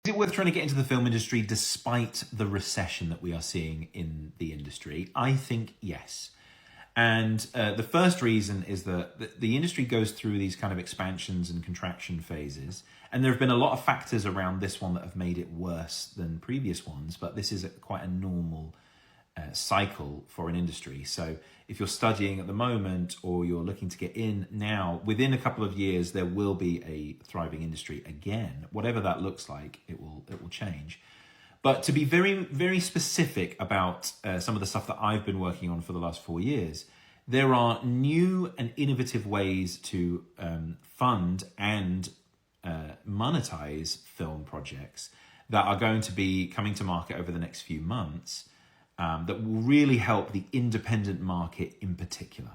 Is it worth trying to get into the film industry despite the recession that we are seeing in the industry? I think yes. And the first reason is that the industry goes through these kind of expansions and contraction phases. And there have been a lot of factors around this one that have made it worse than previous ones, but this is quite a normal cycle for an industry. So if you're studying at the moment or you're looking to get in now, within a couple of years, there will be a thriving industry again. Whatever that looks like, it will change. But to be very, very specific about some of the stuff that I've been working on for the last 4 years, there are new and innovative ways to fund and monetize film projects that are going to be coming to market over the next few months that will really help the independent market in particular.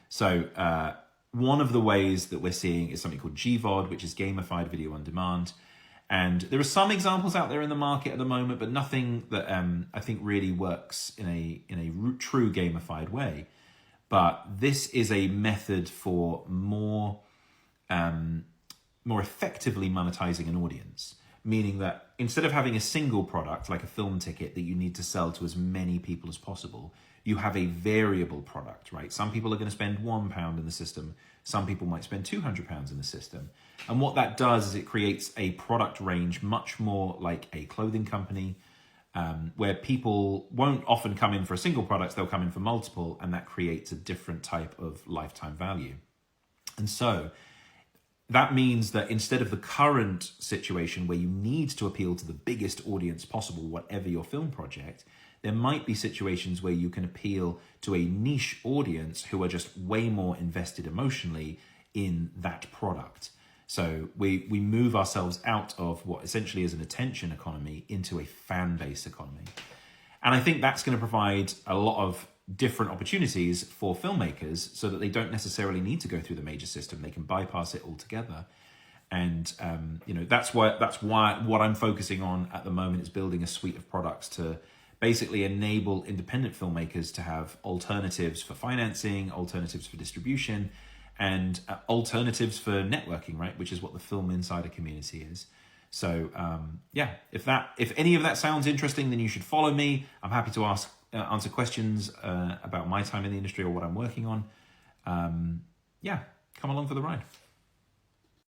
So one of the ways that we're seeing is something called GVOD, which is gamified video on demand. And there are some examples out there in the market at the moment, but nothing that I think really works in a true gamified way. But this is a method for more effectively monetizing an audience, meaning that instead of having a single product like a film ticket that you need to sell to as many people as possible, you have a variable product, right? Some people are going to spend £1 in the system. Some people might spend £200 in the system. And what that does is it creates a product range much more like a clothing company, where people won't often come in for a single product, they'll come in for multiple, and that creates a different type of lifetime value. And so that means that instead of the current situation where you need to appeal to the biggest audience possible, whatever your film project, there might be situations where you can appeal to a niche audience who are just way more invested emotionally in that product. So we move ourselves out of what essentially is an attention economy into a fan base economy. And I think that's going to provide a lot of different opportunities for filmmakers so that they don't necessarily need to go through the major system. They can bypass it altogether. And that's why what I'm focusing on at the moment is building a suite of products to basically enable independent filmmakers to have alternatives for financing, alternatives for distribution, and alternatives for networking, right? Which is what the Film Insider community is. So if any of that sounds interesting, then you should follow me. I'm happy to answer questions about my time in the industry or what I'm working on. Come along for the ride.